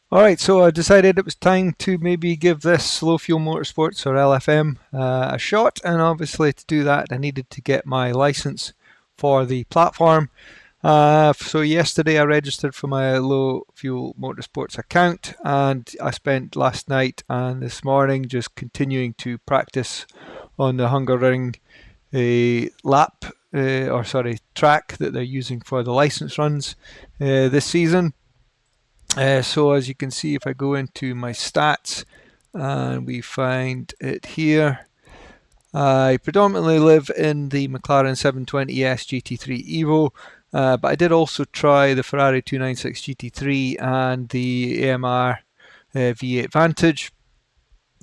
Alright, so I decided it was time to maybe give this Low Fuel Motorsports or LFM a shot, and obviously to do that I needed to get my license for the platform. So yesterday I registered for my Low Fuel Motorsports account, and I spent last night and this morning just continuing to practice on the Hungaroring lap, or sorry, track that they're using for the license runs this season. So as you can see, if I go into my stats and we find it here, I predominantly live in the McLaren 720S GT3 Evo, but I did also try the Ferrari 296 GT3 and the AMR V8 Vantage.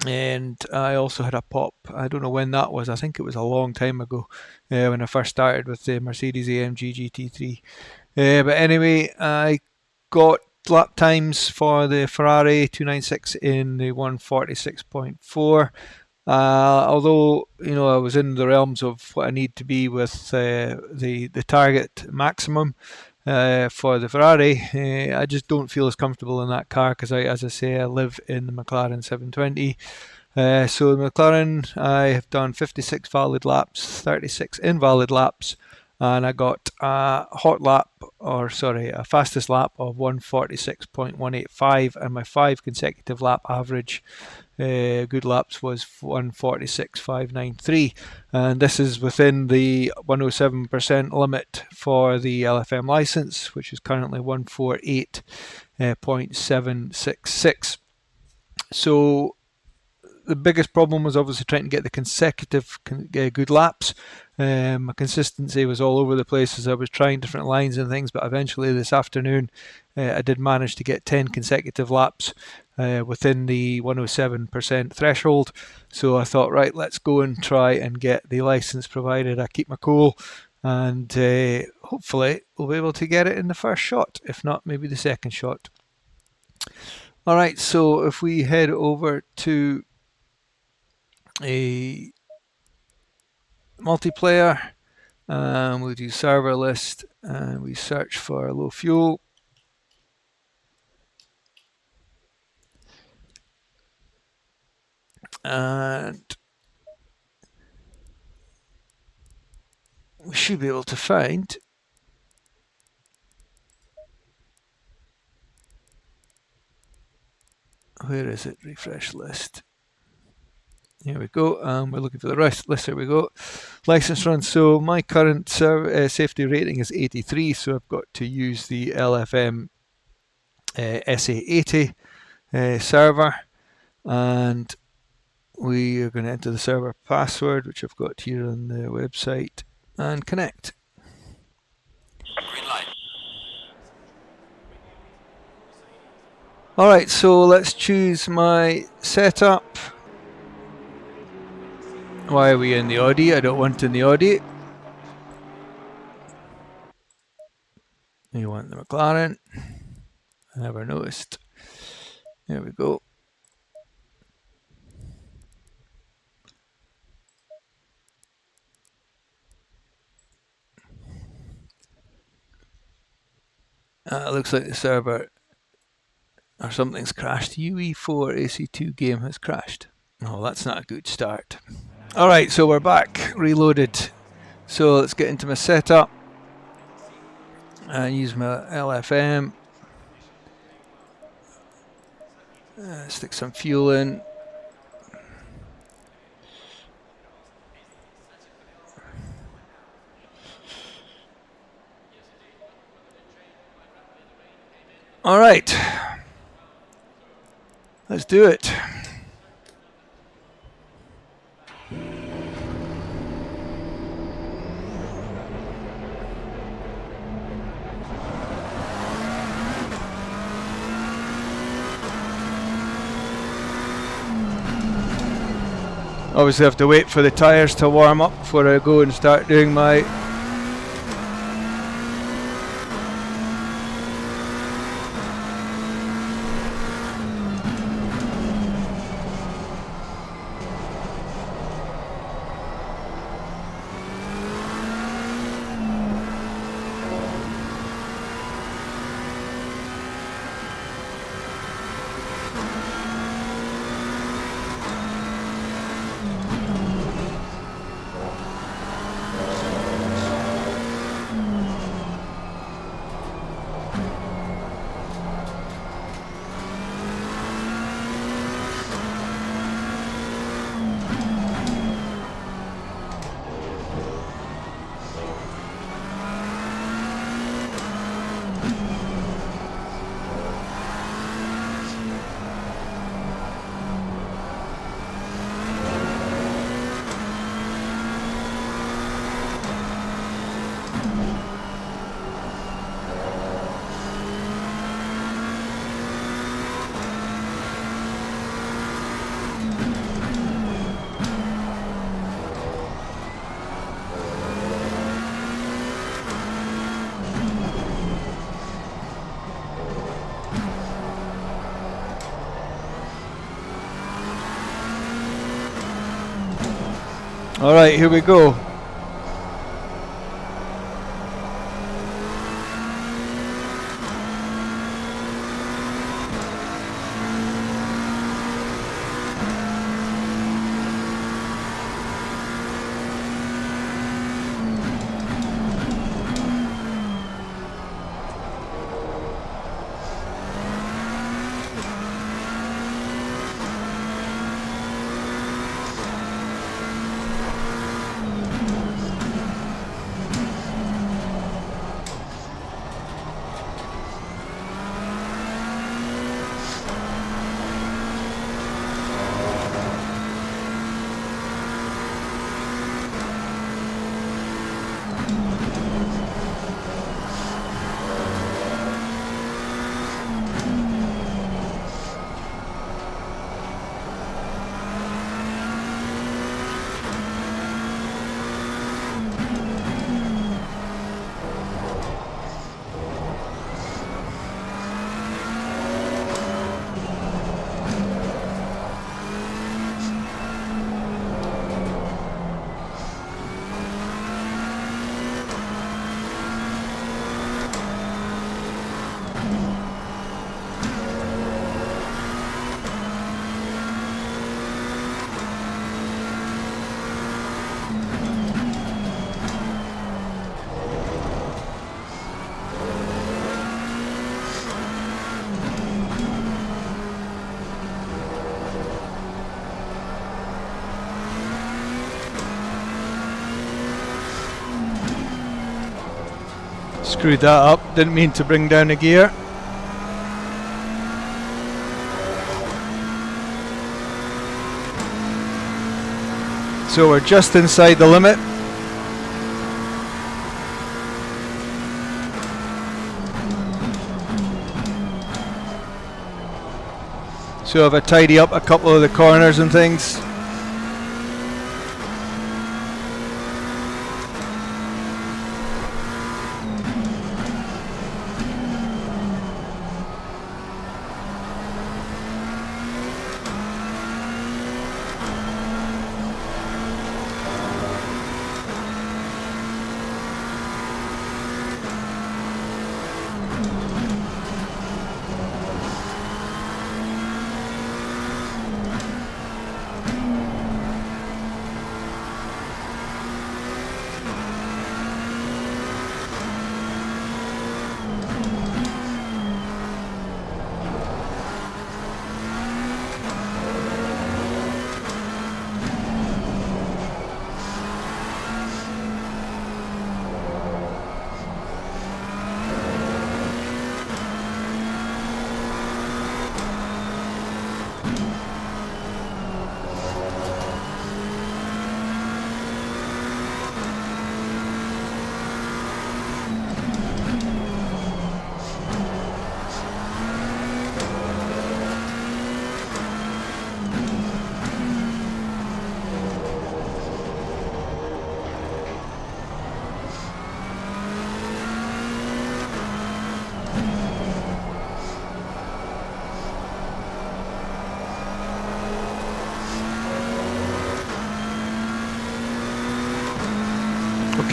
And I also had a pop. I don't know when that was. I think it was a long time ago when I first started with the Mercedes AMG GT3. But anyway, I got lap times for the Ferrari 296 in the 146.4. Although I was in the realms of what I need to be with the target maximum for the Ferrari, I just don't feel as comfortable in that car because as I say, I live in the McLaren 720. So the McLaren, I have done 56 valid laps, 36 invalid laps, and I got a hot lap, or sorry, a fastest lap of 146.185, and my 5 consecutive lap average good laps was 146.593, and this is within the 107% limit for the LFM license, which is currently 148.766. So the biggest problem was obviously trying to get the consecutive good laps. My consistency was all over the place as I was trying different lines and things, but eventually this afternoon I did manage to get 10 consecutive laps within the 107% threshold. So I thought, right, let's go and try and get the license, provided I keep my cool, and hopefully we'll be able to get it in the first shot, if not maybe the second shot. Alright, so if we head over to a multiplayer, we'll do server list and we search for low fuel. And we should be able to find where is it? Refresh list. Here we go. We're looking for the rest list. Here we go. License run. So my current safety rating is 83. So I've got to use the LFM SA80 server, and we are going to enter the server password, which I've got here on the website, and connect. Green light. Alright, so let's choose my setup. Why are we in the Audi? I don't want in the Audi. You want the McLaren. I never noticed. There we go. It looks like the server or something's crashed. UE4 AC2 game has crashed. Oh, that's not a good start. Alright, so we're back, reloaded. So let's get into my setup and use my LFM. Stick some fuel in. Alright, let's do it. Obviously I have to wait for the tyres to warm up before I go and start doing my Alright, here we go. Screwed that up, didn't mean to bring down a gear. So we're just inside the limit. So if I tidy up a couple of the corners and things.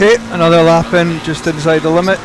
Okay, another lap in, just inside the limit.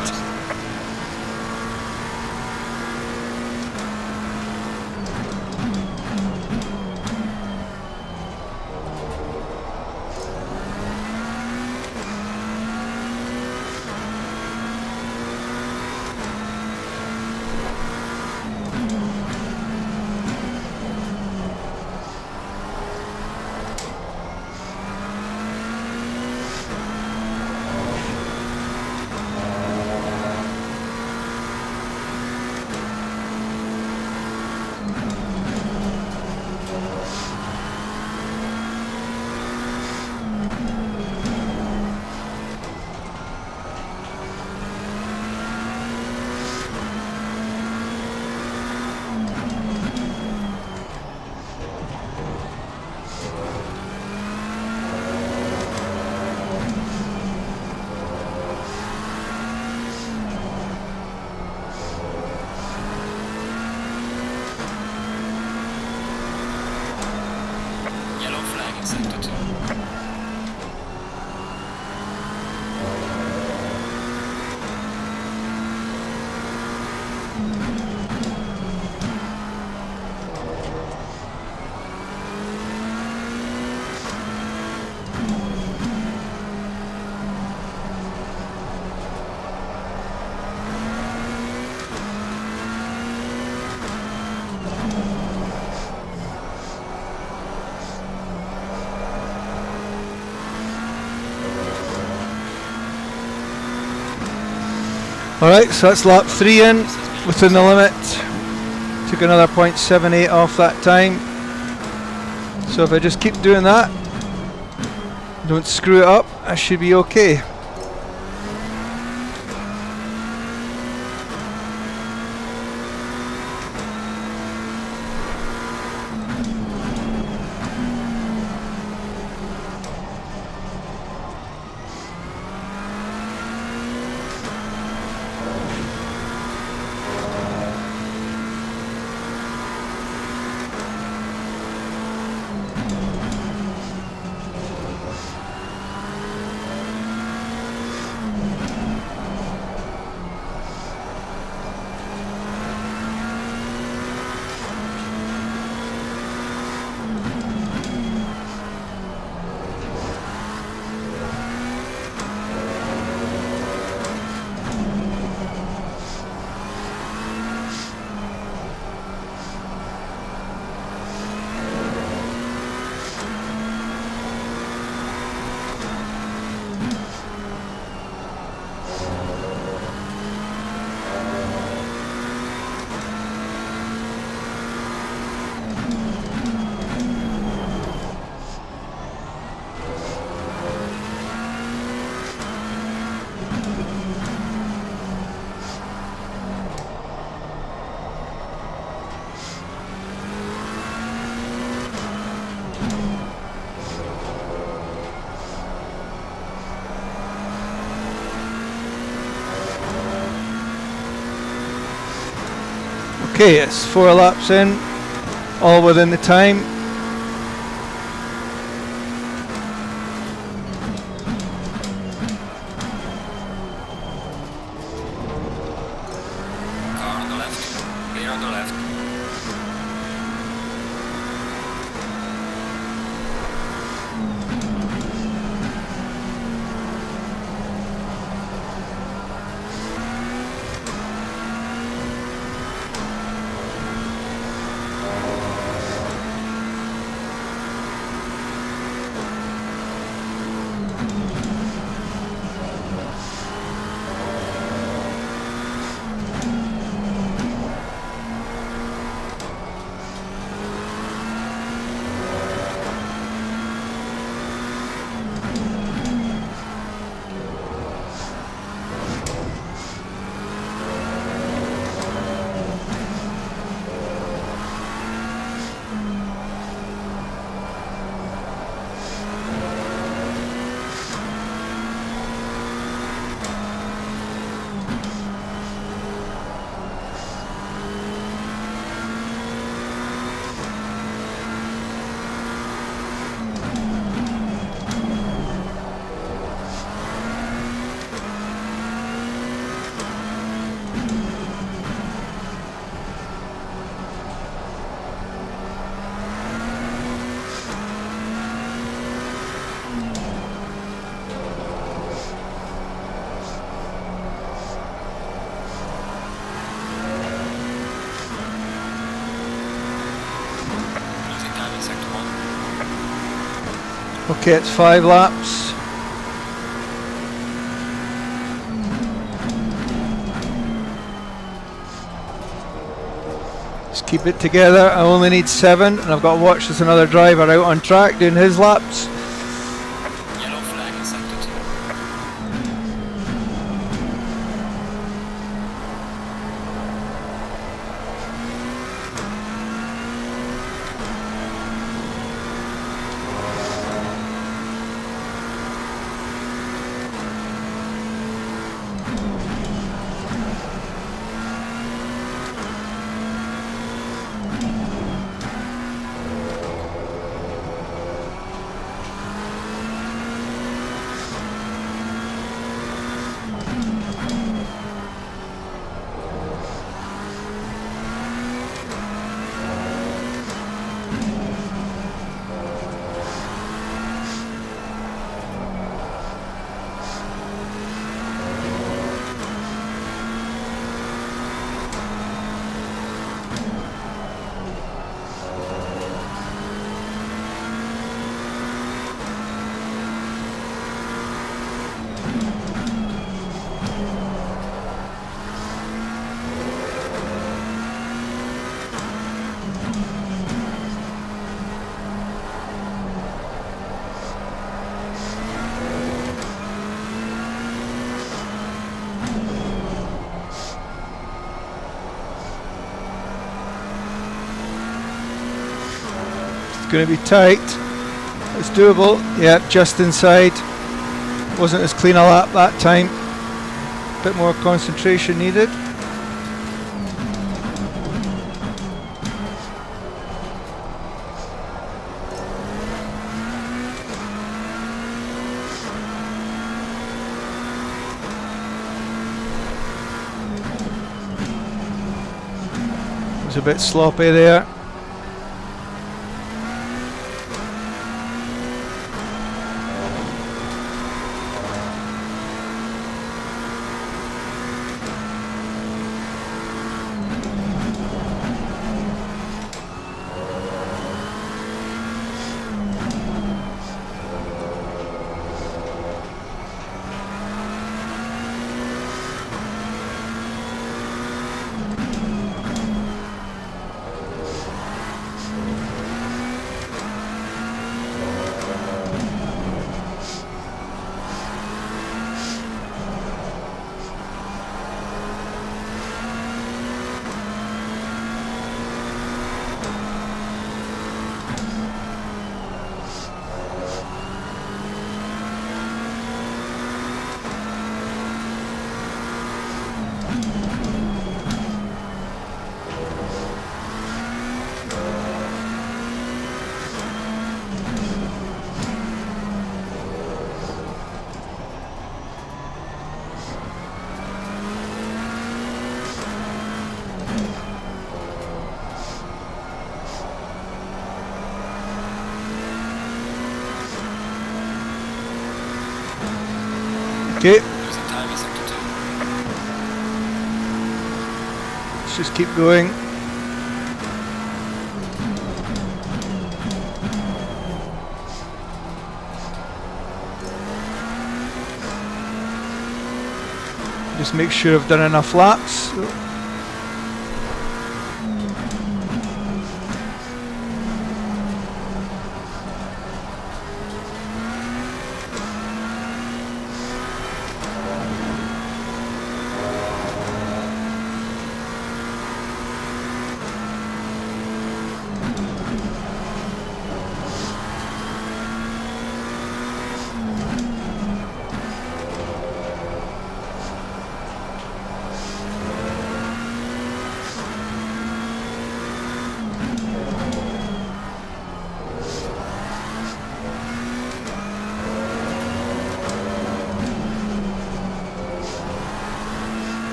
Alright, so that's lap 3 in, within the limit. Took another 0.78 off that time. So if I just keep doing that, don't screw it up, I should be okay. Okay, it's 4 laps in, all within the time. Car on the left, clear on the left. Okay, it's 5 laps. Just keep it together. I only need 7, and I've got to watch there's another driver out on track doing his laps. Yellow flag accepted. Going to be tight. It's doable. Yep, just inside. Wasn't as clean a lap that time. Bit more concentration needed. It was a bit sloppy there. Okay, Losing time in sector 2. let's just keep going. Just make sure I've done enough laps.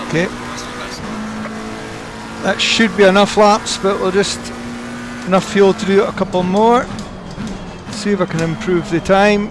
Okay, that should be enough laps, but we'll just enough fuel to do a couple more. See if I can improve the time.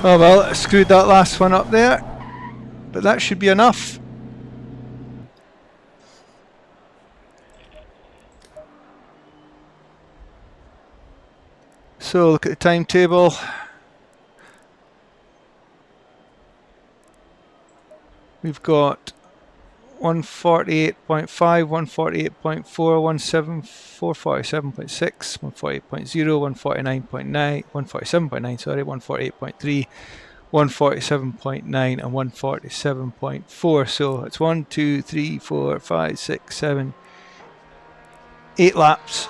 Oh well, I screwed that last one up there, but that should be enough. So look at the timetable. We've got 148.5, 148.4, 147.6, 148.0, 149.9, 147.9, sorry, 148.3, 147.9 and 147.4. So it's 1, 2, 3, 4, 5, 6, 7, 8 laps,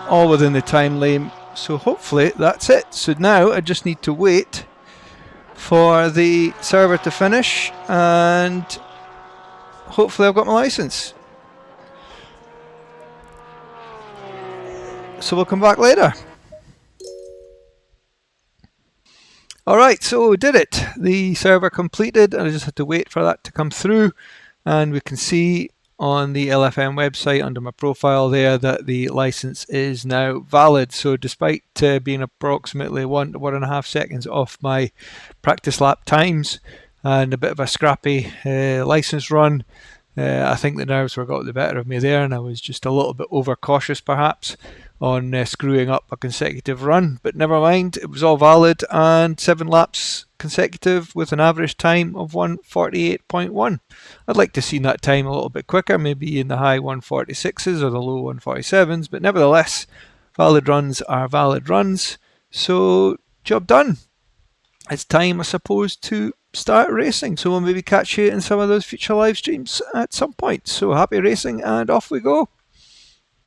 all within the time lane. So hopefully that's it. So now I just need to wait for the server to finish and hopefully I've got my license. So we'll come back later. Alright, so we did it. The server completed and I just had to wait for that to come through, and we can see on the LFM website under my profile there that the license is now valid. So despite being approximately 1 to 1.5 seconds off my practice lap times and a bit of a scrappy license run, I think the nerves were got the better of me there, and I was just a little bit overcautious perhaps on screwing up a consecutive run, but never mind, it was all valid, and 7 laps consecutive with an average time of 148.1. I'd like to see that time a little bit quicker, maybe in the high 146s or the low 147s, but nevertheless, valid runs are valid runs, so job done. It's time, I suppose, to start racing. So we'll maybe catch you in some of those future live streams at some point. So happy racing and off we go.